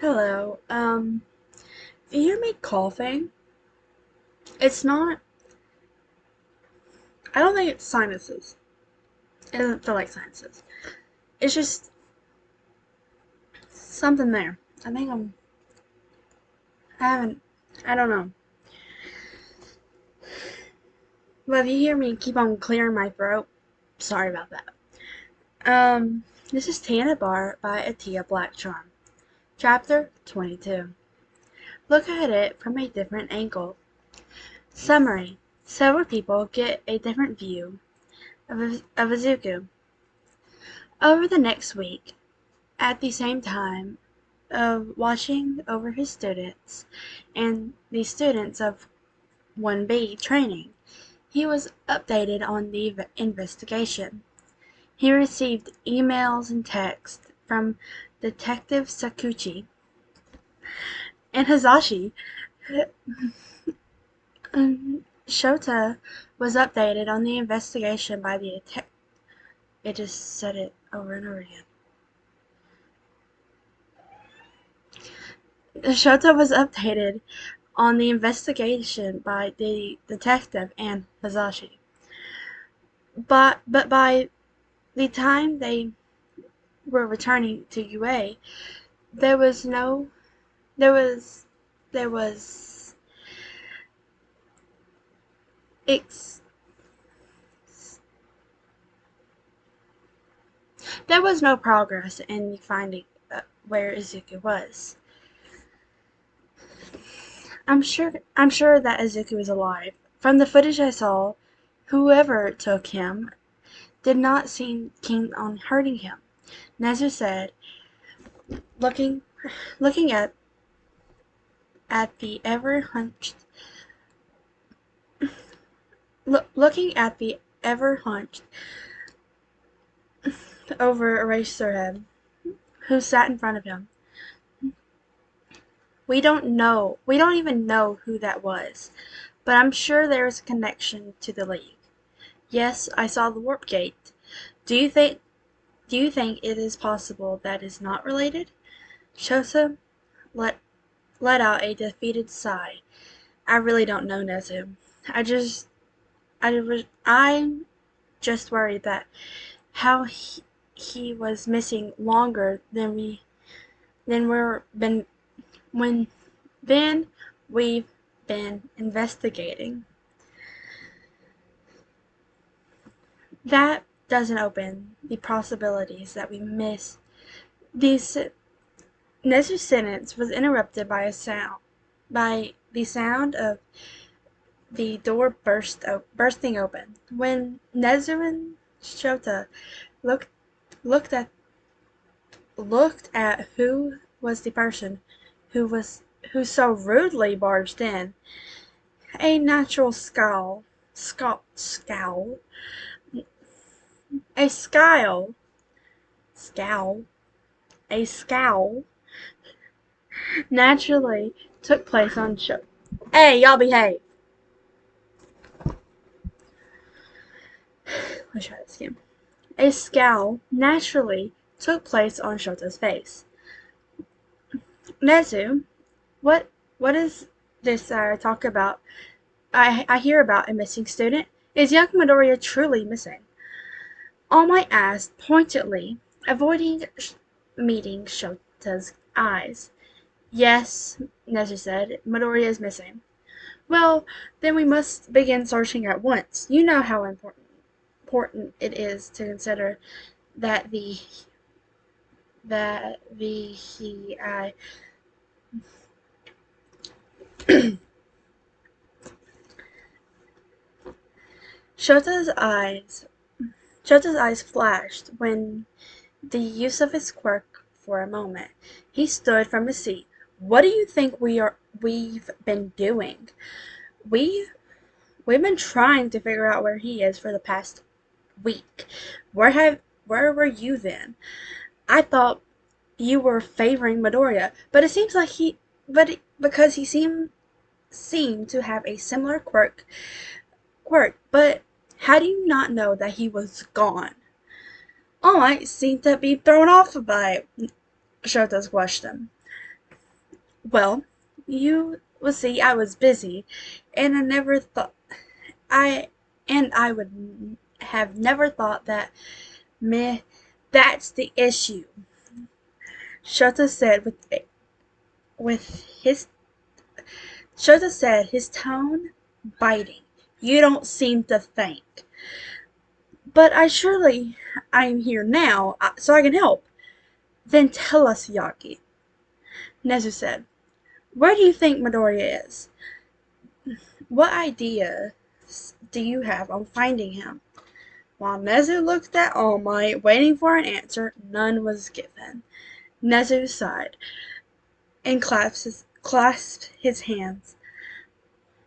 Hello. You hear me coughing? It's not. I don't think it's sinuses. It doesn't feel like sinuses. It's just something there. I think I'm. I haven't. I don't know. But if you hear me keep on clearing my throat, sorry about that. This is Tana Bar by Atia Blackcharm. Chapter 22. Look at it from a different angle. Summary. Several people get a different view of Izuku. Over the next week, at the same time of watching over his students and the students of 1B training, he was updated on the investigation. He received emails and texts from Detective Sakuchi and Hazashi. Shota was updated on the investigation by the detective. It just said it over and over again. Shota was updated on the investigation by the detective and Hazashi. But by the time they were returning to UA, there was no there was there was ex, there was no progress in finding where Izuku was. I'm sure that Izuku is alive. From the footage I saw, whoever took him did not seem keen on hurting him. Nezu said, looking looking at the ever hunched looking at the ever hunched over Eraserhead, who sat in front of him. We don't even know who that was, but I'm sure there is a connection to the League. Yes, I saw the warp gate. Do you think do you think it is possible that is not related? Shota let let out a defeated sigh. I really don't know, Nezu. I just I'm just worried that how he was missing longer than we're been when then we've been investigating. That doesn't open the possibilities that we miss. This Nezu's sentence was interrupted by the sound of the door bursting open. When Nezu and Shota looked looked at looked at who was the person who so rudely barged in, a natural scowl, a scowl, scowl, a scowl naturally took place on Shota. Hey, y'all behave. Let's try this again. A scowl naturally took place on Shota's face. Nezu, what what is this talk about? I hear about a missing student. Is young Midoriya truly missing? All Might asked pointedly, avoiding meeting Shota's eyes. Yes, Nezu said, Midoriya is missing. Well, then we must begin searching at once. You know how important it is to consider that the he I Shota's eyes Shota's eyes flashed when the use of his quirk for a moment. He stood from his seat. What do you think we've been doing? We we've been trying to figure out where he is for the past week. Where were you then? I thought you were favoring Midoriya, but it seems like because he seemed to have a similar quirk, but how do you not know that he was gone? All Might seemed to be thrown off by Shota's question. Well, you will see I was busy, and I I would have never thought that meh that's the issue, Shota said with his Shota said, his tone biting. You don't seem to think. But I'm here now, so I can help. Then tell us, Yagi, Nezu said. Where do you think Midoriya is? What ideas do you have on finding him? While Nezu looked at All Might, waiting for an answer, none was given. Nezu sighed and clasped his hands.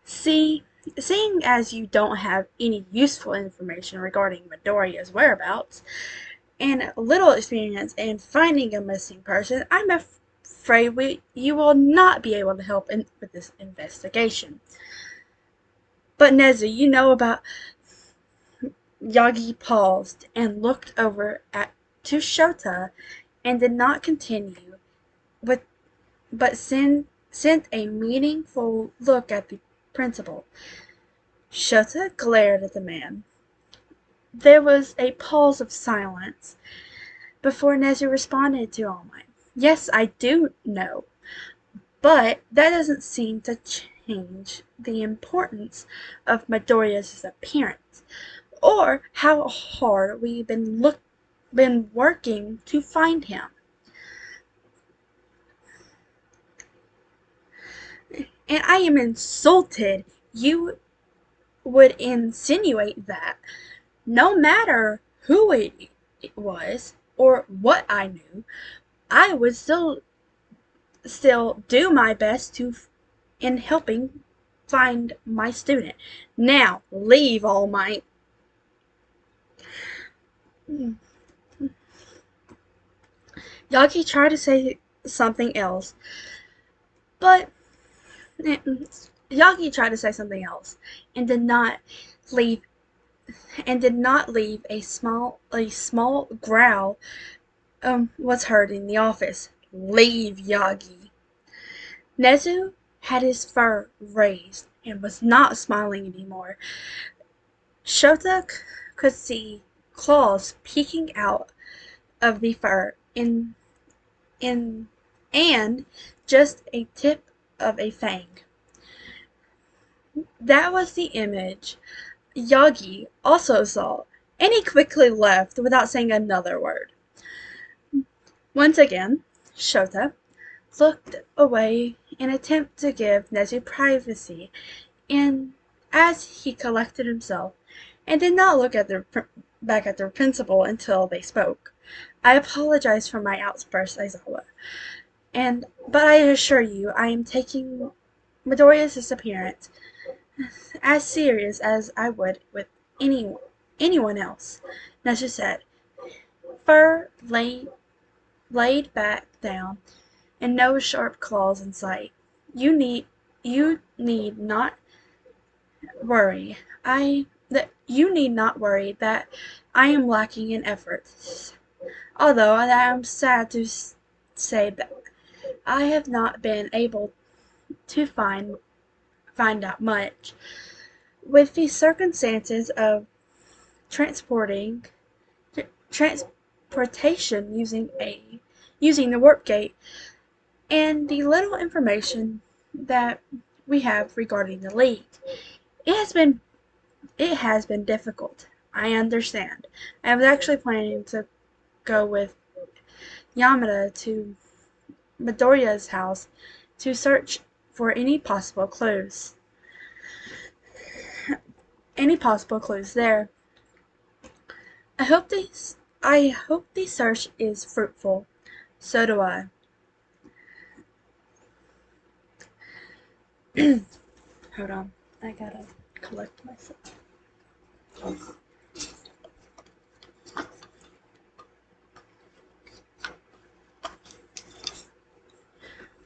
See, seeing as you don't have any useful information regarding Midoriya's whereabouts, and little experience in finding a missing person, I'm afraid you will not be able to help with this investigation. But Nezu, you know about... Yagi paused and looked over to Shota and did not continue, but, sent a meaningful look at the principal. Shota glared at the man. There was a pause of silence before Nezu responded to All Might. Yes, I do know, but that doesn't seem to change the importance of Midoriya's appearance, or how hard we've been working to find him. And I am insulted you would insinuate that, no matter who it was or what I knew, I would still do my best in helping find my student. Now leave, All Might. Yagi tried to say something else, but Yagi tried to say something else and leave did not leave a small growl was heard in the office. Leave, Yagi. Nezu had his fur raised and was not smiling anymore. Shota could see claws peeking out of the fur in and just a tip of a fang. That was the image Yagi also saw, and he quickly left without saying another word. Once again, Shota looked away in an attempt to give Nezu privacy, and as he collected himself, and did not look back at the principal until they spoke. I apologize for my outburst, Aizawa, but I assure you I am taking Midoriya's disappearance as serious as I would with anyone else. Nezu said, fur laid back down, and no sharp claws in sight. You need not worry. You need not worry that I am lacking in efforts. Although I am sad to say that I have not been able to find out much. With the circumstances of transportation using the warp gate, and the little information that we have regarding the league, it has been difficult. I understand. I was actually planning to go with Yamada to Midoriya's house to search for any possible clues. There. I hope the search is fruitful. So do I. Hold on. I gotta collect myself.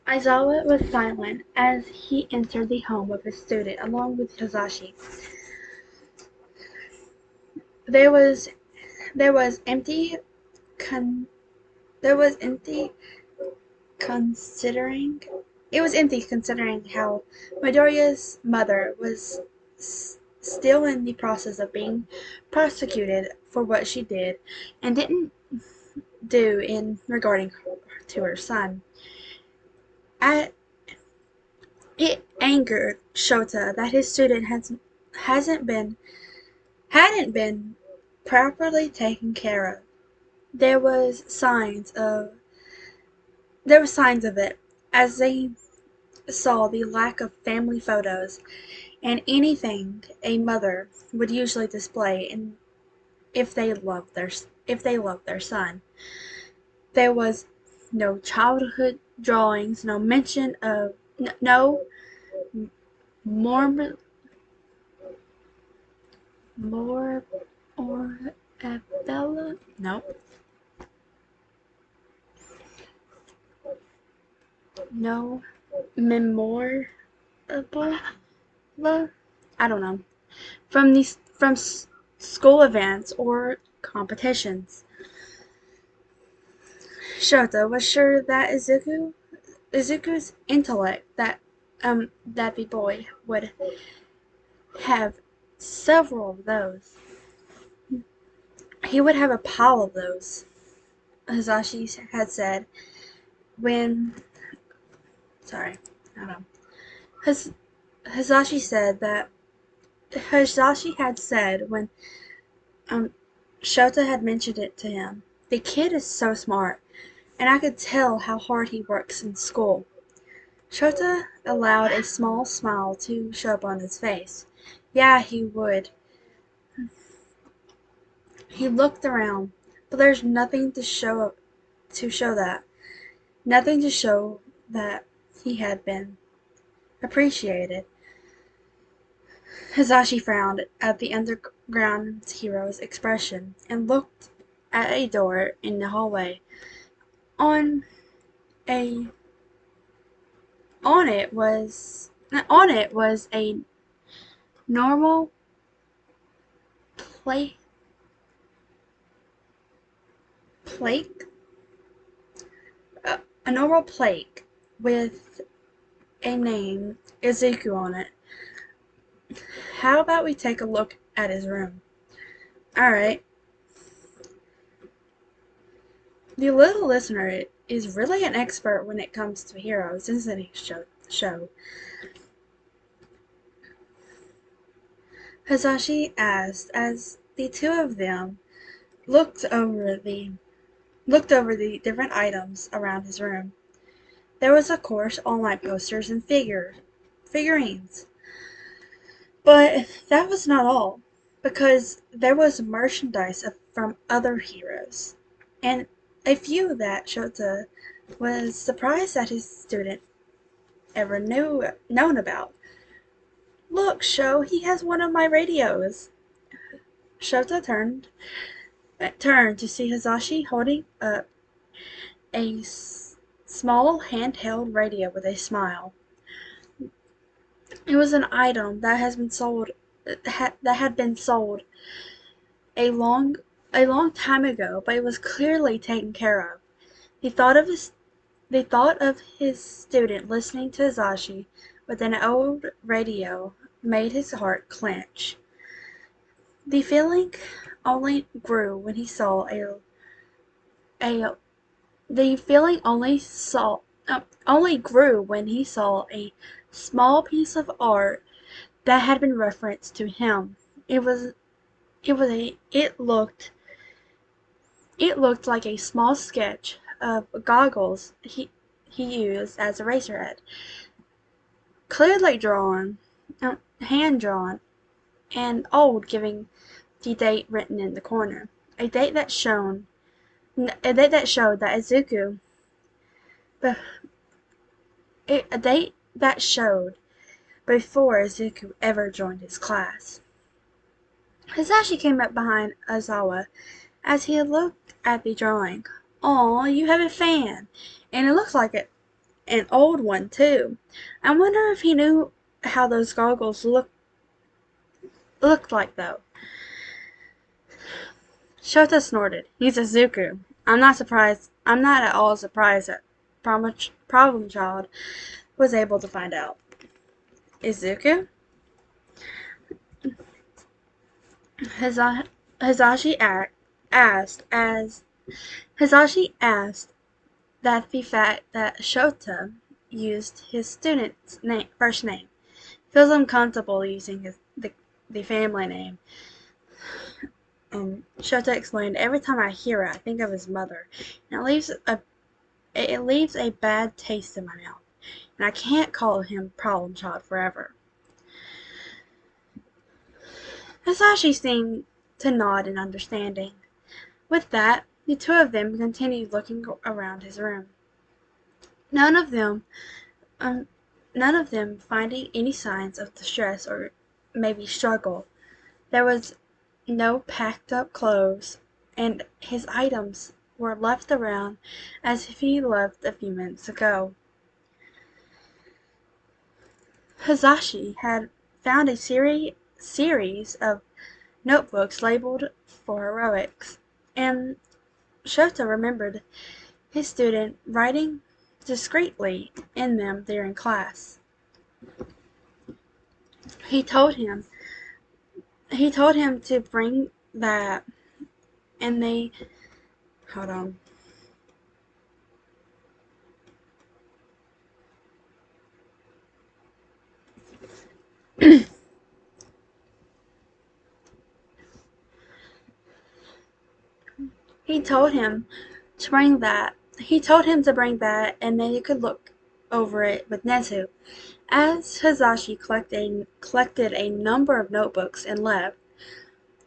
Aizawa was silent as he entered the home of his student along with Hisashi. There was empty considering It was empty considering how Midoriya's mother was still in the process of being prosecuted for what she did and didn't do in regarding to her son. I, it angered Shota that his student hasn't been hadn't been properly taken care of. There was signs of it as they saw the lack of family photos and anything a mother would usually display in if they loved their son. There was no childhood drawings, no mention of no more more or Bella. Nope. No memorable. I don't know. From school events or competitions. Shota was sure that Izuku's intellect that the boy would have several of those. He would have a pile of those, Hisashi had said when sorry, I don't know. His, Hisashi said that Hisashi had said when um Shota had mentioned it to him. The kid is so smart, and I could tell how hard he works in school. Shota allowed a small smile to show up on his face. Yeah, he would. He looked around, but there's nothing to show that. Nothing to show that he had been appreciated. Hisashi frowned at the underground hero's expression and looked at a door in the hallway. On a on it was a normal plate plate a normal plate with a name Izuku on it. How about we take a look at his room? Alright. The little listener is really an expert when it comes to heroes, isn't he, show? Hisashi asked as the two of them looked over the different items around his room. There was of course All Might posters and figurines. But that was not all, because there was merchandise from other heroes, and a few that Shota was surprised that his student ever known about. Look, Sho, he has one of my radios. Shota turned to see Hisashi holding up a small handheld radio with a smile. It was an item that had been sold a long a long time ago, but it was clearly taken care of. The thought of his student listening to Hisashi with an old radio made his heart clench. The feeling only grew when he saw a the feeling only grew when he saw a small piece of art that had been referenced to him. It looked like a small sketch of goggles he used as a Eraserhead, clearly drawn, hand drawn, and old, giving the date written in the corner. A date that showed that Izuku, a date that showed before Izuku ever joined his class. Hisashi came up behind Ozawa as he looked at the drawing. "Aw, you have a fan, and it looks like an old one, too. I wonder if he knew how those goggles looked like, though." Shota snorted. "He's I'm not at all surprised at Problem Child. was able to find out. Izuku? Hiza- Hizashi asked that the fact that Shota used his student's first name feels uncomfortable using the family name. Shota explained, "Every time I hear it, I think of his mother, and it leaves a bad taste in my mouth, and I can't call him problem child forever." Hisashi seemed to nod in understanding. With that, the two of them continued looking around his room. None of them um, none of them finding any signs of distress or maybe struggle. There was no packed up clothes, and his items were left around as if he left a few minutes ago. Hisashi had found a series of notebooks labeled for heroics, and Shota remembered his student writing discreetly in them during class. He told him to bring that, and they hold on. He told him to bring that. He told him to bring that, and then he could look over it with Nezu. As Hisashi collected a number of notebooks and left,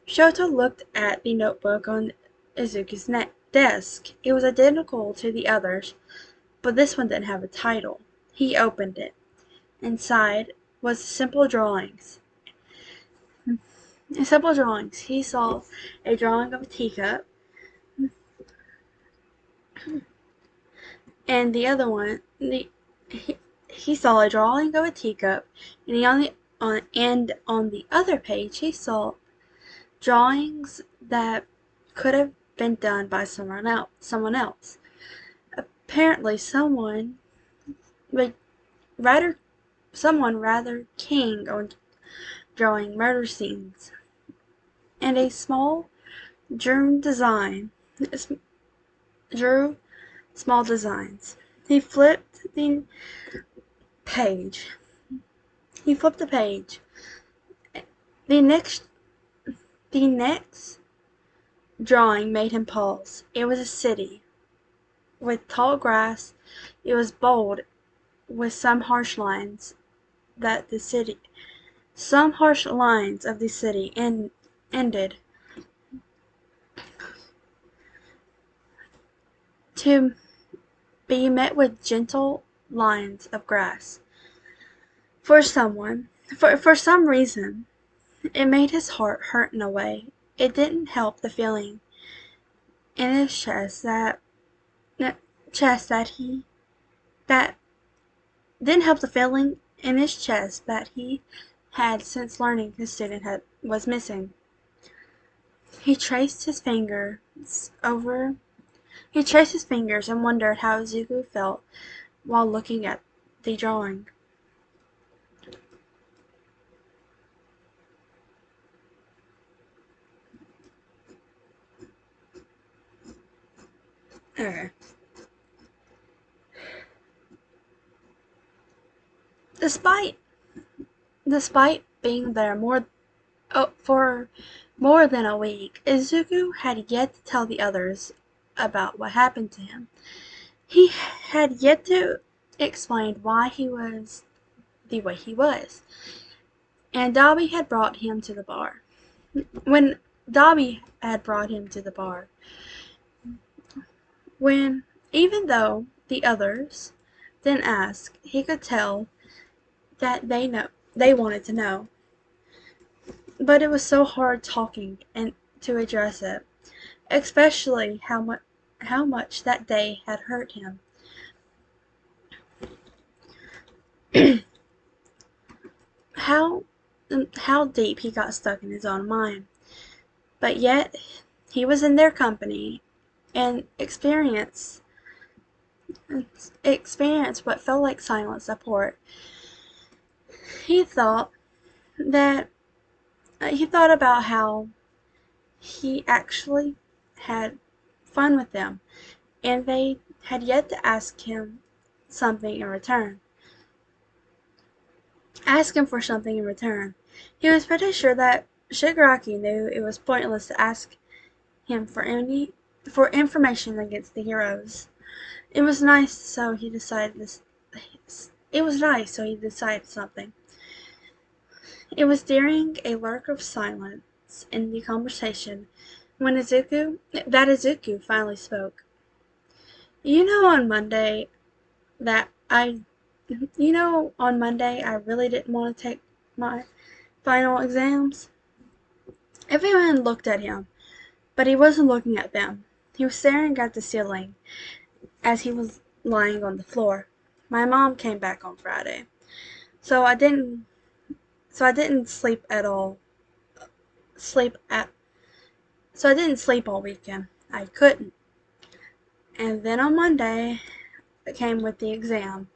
Shota looked at the notebook on Izuku's desk. It was identical to the others, but this one didn't have a title. He opened it. Inside was simple drawings. In simple drawings, he saw a drawing of a teacup, and the other one, he saw a drawing of a teacup, and on the other page he saw drawings that could have been done by someone else. Apparently, like rather rather keen on drawing murder scenes, and a small drew design drew small designs. He flipped the page. He flipped the page. The next the next drawing made him pause. It was a city with tall grass. It was bold with some harsh lines of the city ended to be met with gentle lines of grass. For some reason, it made his heart hurt in a way. It didn't help the feeling in his that didn't help the feeling in his chest that he had since learning his student was missing. He traced his fingers and wondered how Izuku felt while looking at the drawing. Okay. Despite being there for more than a week, Izuku had yet to tell the others about what happened to him. He had yet to explain why he was the way he was. And Dobby had brought him to the bar. When Dobby had brought him to the bar, when even though the others didn't ask, he could tell that they wanted to know. But it was so hard talking and to address it, especially how much that day had hurt him. how deep he got stuck in his own mind. But yet he was in their company, and experience experienced what felt like silent support. He thought that he thought about how he actually had fun with them, and they had yet to something in return. Ask him for something in return. He was pretty sure that Shigaraki knew it was pointless to ask him for information against the heroes. It was nice, so he decided this. It was nice, so he decided something. It was during a lurk of silence in the conversation when Izuku finally spoke. You know, on Monday that I, on Monday I really didn't want to take my final exams. Everyone looked at him, but he wasn't looking at them. He was staring at the ceiling as he was lying on the floor. My mom came back on Friday, so I didn't sleep at all. Sleep at So I didn't sleep all weekend. I couldn't. And then on Monday it came with the exam.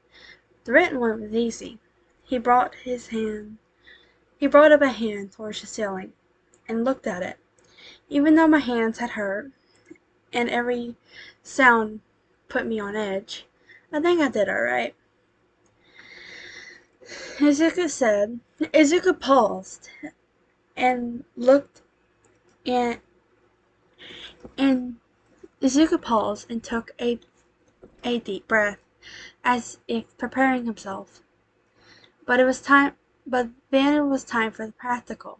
The written one was easy. He brought up a hand towards the ceiling and looked at it. Even though my hands had hurt and every sound put me on edge, I think I did alright. Izuku paused and looked and and Izuku paused and took a deep breath, as if preparing himself. But then it was time for the practical.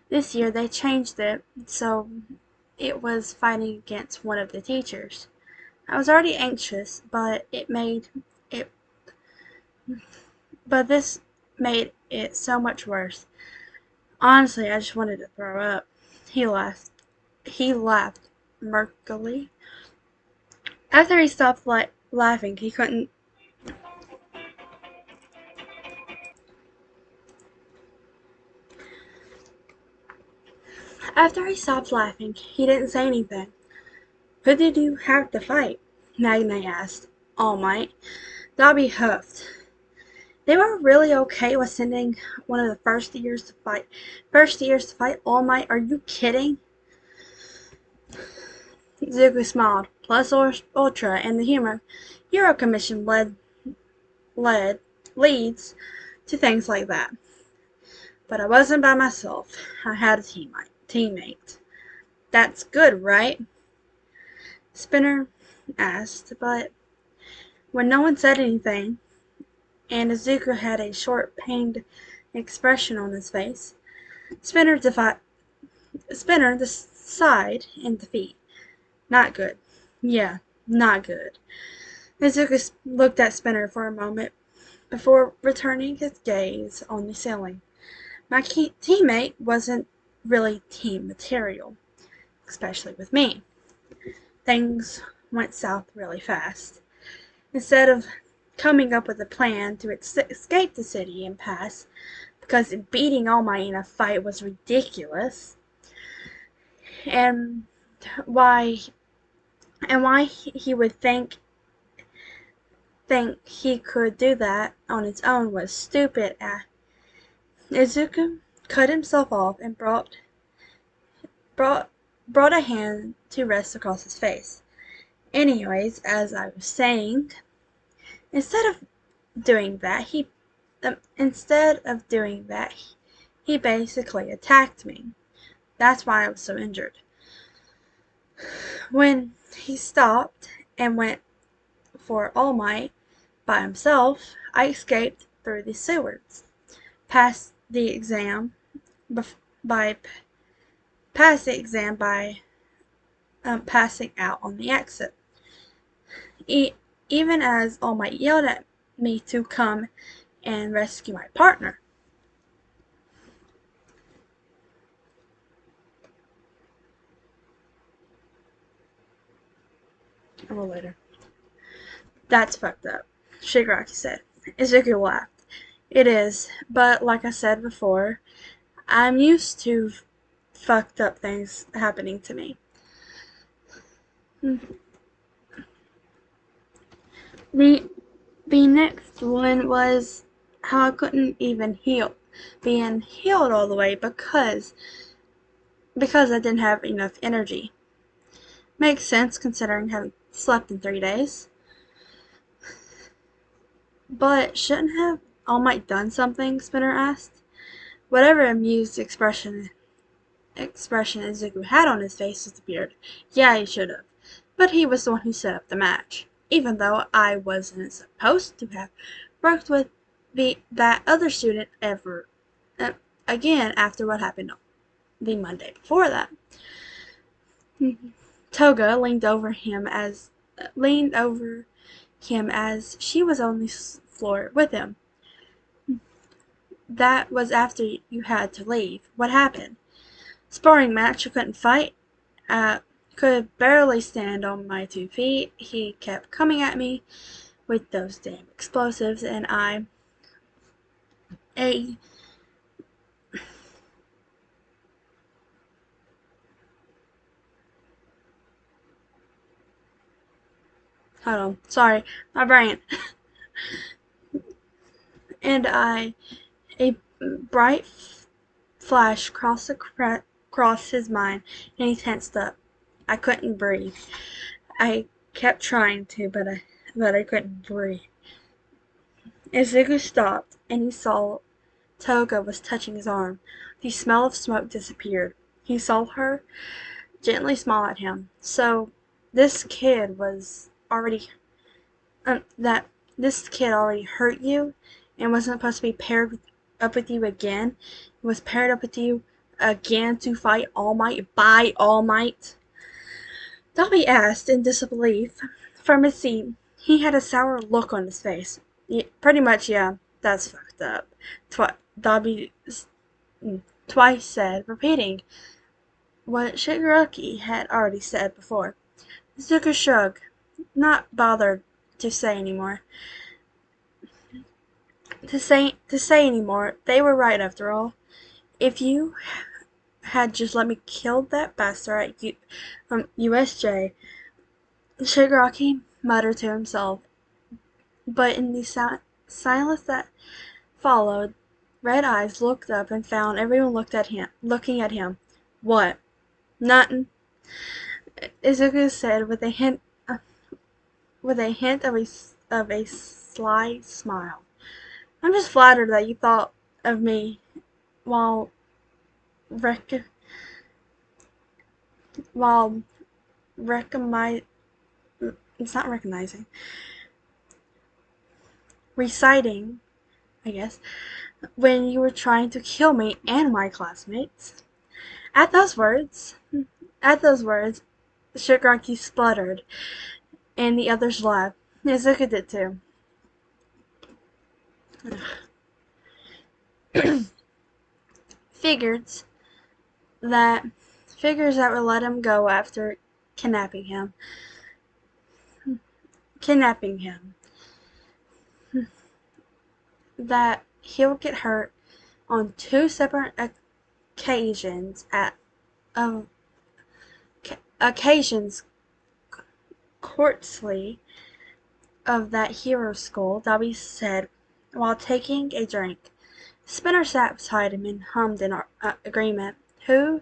This year they changed it, so it was fighting against one of the teachers. I was already anxious, it but this made it so much worse. Honestly, I just wanted to throw up. He laughed. He laughed murkily. After he stopped laughing, he couldn't. After he stopped laughing, he didn't say anything. Who did you have to fight? Magne asked. All Might. Dobby huffed. They were really okay with sending one of the first years to fight All Might. Are you kidding? Zuko smiled. Plus Ultra and the humor. Hero Commission led leads to things like that. But I wasn't by myself. I had a teammate. That's good, right? Spinner asked, but when no one said anything, and Izuku had a short, pained expression on his face, Spinner sighed in defeat. Not good. Yeah, not good. Izuku looked at Spinner for a moment before returning his gaze on the ceiling. My teammate wasn't really team material, especially with me. Things went south really fast. Instead of coming up with a plan to escape the city and pass, because beating All Might in a fight was ridiculous, and why he would think he could do that on his own was stupid. Izuku cut himself off and brought a hand to rest across his face. Anyways, as I was saying, instead of doing that, he basically attacked me. That's why I was so injured. When he stopped and went for All Might by himself, I escaped through the sewers, passed the exam by passing out on the exit. Even as All Might yelled at me to come and rescue my partner. A little later. That's fucked up, Shigaraki said. Izuku laughed. It is, but like I said before, I'm used to fucked up things happening to me. The the next one was how I couldn't even being healed all the way because I didn't have enough energy. Makes sense considering having slept in 3 days. But shouldn't have All Might done something? Spinner asked. Whatever amused expression Izuku had on his face disappeared. Yeah, he should have. But he was the one who set up the match. Even though I wasn't supposed to have worked with that other student ever again after what happened the Monday before that. Toga leaned over him as she was on the floor with him. That was after you had to leave. What happened? Sparring match. I couldn't fight. Could barely stand on my 2 feet. He kept coming at me with those damn explosives, and a hold on, sorry, my brain, and a bright flash crossed his mind, and he tensed up. I couldn't breathe. I kept trying to, but I couldn't breathe. Izuku stopped, and he saw Toga was touching his arm. The smell of smoke disappeared. He saw her gently smile at him. So this kid was already that this kid already hurt you and wasn't supposed to be up with you again. He was paired up with you again to fight All Might by All Might. Dobby asked in disbelief. From his seat, he had a sour look on his face. Yeah, pretty much, yeah, that's fucked up. Dobby twice said, repeating what Shigaraki had already said before. Izuku shrugged, not bothered to say anymore. To say anymore, they were right after all. If you had just let me kill that bastard at USJ, Shigaraki muttered to himself. But in the silence that followed, red eyes looked up and found everyone looking at him. What? Nothing, Izuku said with a hint of a sly smile. I'm just flattered that you thought of me while rec- while recognize it's not recognizing reciting, I guess, when you were trying to kill me and my classmates. At those words, at those words, Shigaraki spluttered, and the others laughed. Izuku did too. Figures that figures that would let him go after kidnapping him. Kidnapping him. That he'll get hurt on 2 separate occasions occasions courtesy of that hero school, Dobby said while taking a drink. Spinner sat beside him and hummed in agreement. Who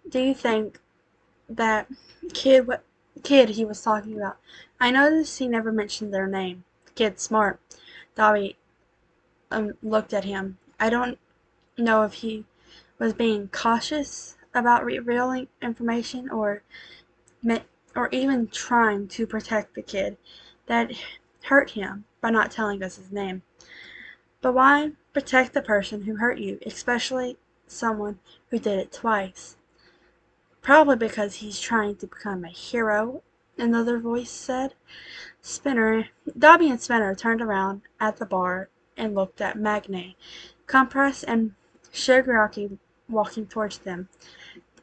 do you think that kid he was talking about? I noticed he never mentioned their name. The kid's smart. Dobby looked at him. I don't know if he was being cautious about revealing information or even trying to protect the kid that hurt him by not telling us his name. But why protect the person who hurt you, especially someone who did it twice? Probably because he's trying to become a hero, another voice said. Dobby and Spinner turned around at the bar and looked at Magne, Compress, and Shigaraki walking towards them.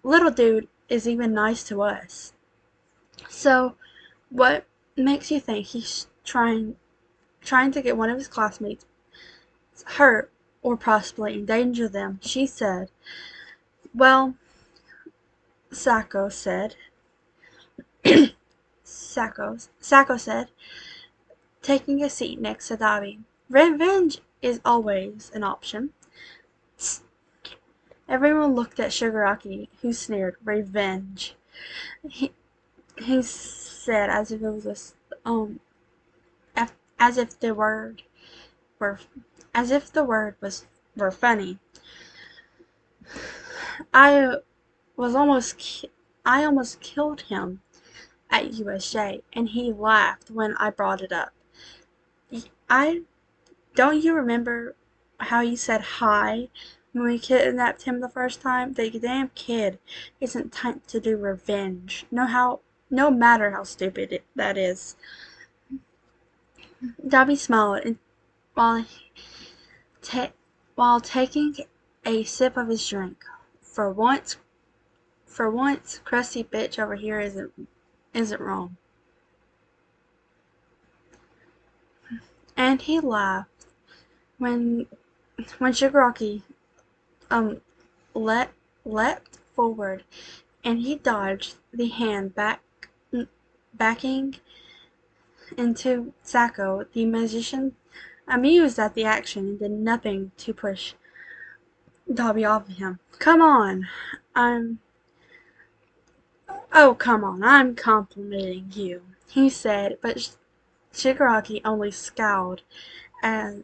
Little dude is even nice to us. So, what makes you think he's trying to get one of his classmates hurt or possibly endanger them? She said. Well, Sako said. Sako said, taking a seat next to Dabi. Revenge is always an option. Everyone looked at Shigaraki, who sneered, "Revenge," he, he said, as if it was as if the word were were funny. I was almost I almost killed him at USJ, and he laughed when I brought it up. I don't you remember how you said hi when we kidnapped him the first time? The damn kid isn't typed to do revenge. No matter how stupid that is. Dobby smiled and while while taking a sip of his drink. For once, crusty bitch over here isn't wrong. And he laughed when Shigaraki leapt forward, and he dodged the hand backing into Sako, the magician, amused at the action, and did nothing to push Dobby off of him. Come on, I'm complimenting you, he said, but Shigaraki only scowled at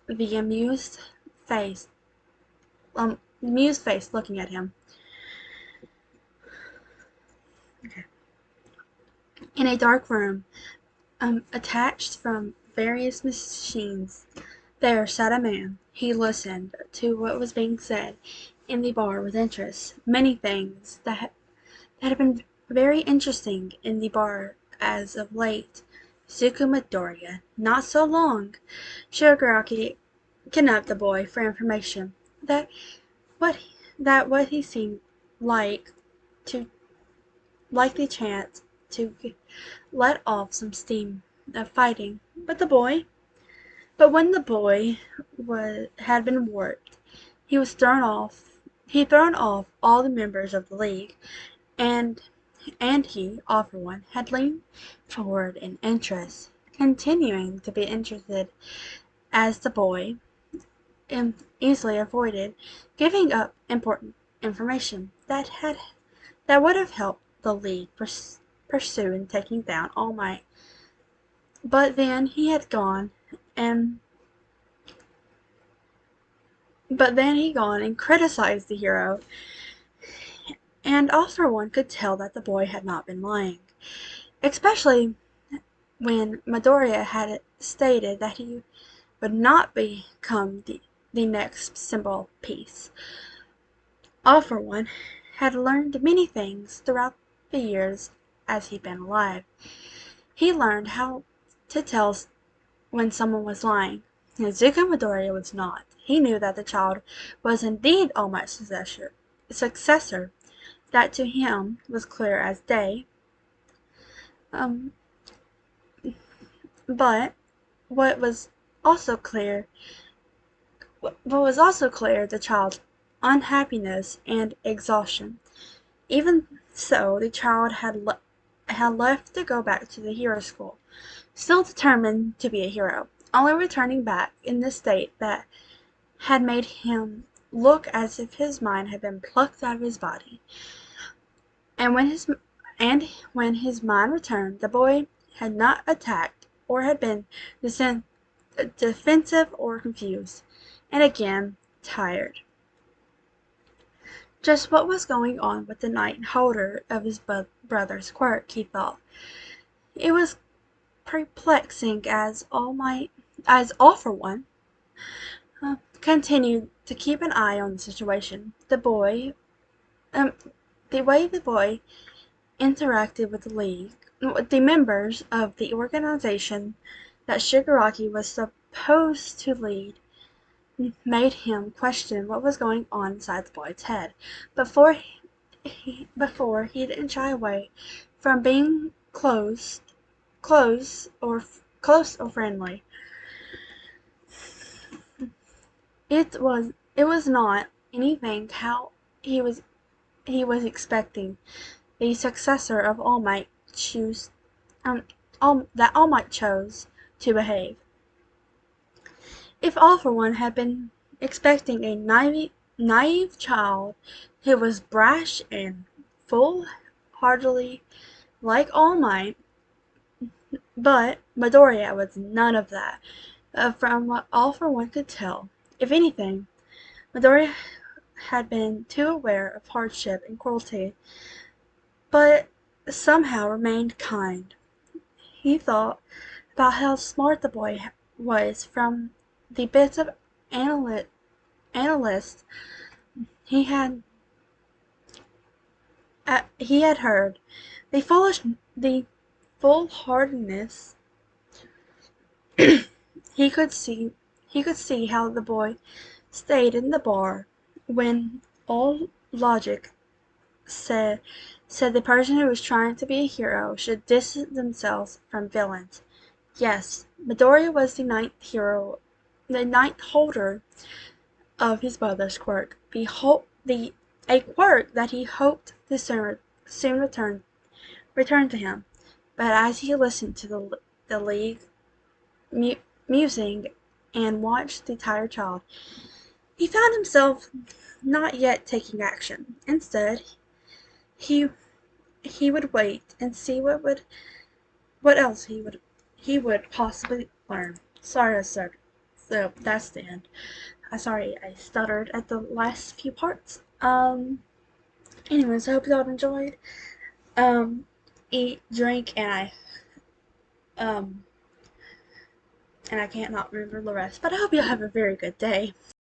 the amused face looking at him. Okay. In a dark room, attached from various machines, there sat a man. He listened to what was being said in the bar with interest. Many things that had been very interesting in the bar as of late. Izuku Midoriya, not so long. Shigaraki kidnapped the boy for information. That what he seemed like the chance to let off some steam of fighting. But when the boy had been warped, he was thrown off. He thrown off all the members of the league, and he, all for one, had leaned forward in interest, continuing to be interested as the boy easily avoided giving up important information that would have helped the league pursue in taking down All Might. But then he gone and criticized the hero, and all for one could tell that the boy had not been lying, especially when Midoriya had stated that he would not become the next symbol piece. All for one had learned many things throughout the years as he'd been alive. He learned how to tell when someone was lying. Izuku Midoriya was not. He knew that the child was indeed All Might's successor. That to him was clear as day. But what was also clear the child's unhappiness and exhaustion. Even so, the child had left to go back to the hero school, still determined to be a hero, only returning back in the state that had made him look as if his mind had been plucked out of his body. And when his mind returned, the boy had not attacked or had been defensive or confused, and again tired. Just what was going on with the night holder of his brother's quirk, he thought. It was perplexing as All for one continued to keep an eye on the situation. The way the boy interacted with the members of the organization that Shigaraki was supposed to lead, made him question what was going on inside the boy's head. Before he didn't shy away from being close or friendly. It was not anything how he was expecting the successor of All Might that All Might chose to behave. If All for One had been expecting a naive child who was brash and full-heartedly like All Might, but Midoriya was none of that, from what All for One could tell. If anything, Midoriya had been too aware of hardship and cruelty, but somehow remained kind. He thought about how smart the boy was from the bits of analysts he had heard. The foolhardiness he could see he could see how the boy stayed in the bar when all logic said the person who was trying to be a hero should distance themselves from villains. Yes, Midoriya was the ninth holder of his brother's quirk, a quirk that he hoped to soon return to him. But as he listened to the league musing and watched the tired child, he found himself not yet taking action. Instead, he would wait and see what else he would possibly learn. Sorry, sir. So that's the end. Sorry, I stuttered at the last few parts. Anyways, I hope y'all enjoyed. Eat, drink, um, and I can't not remember the rest. But I hope y'all have a very good day.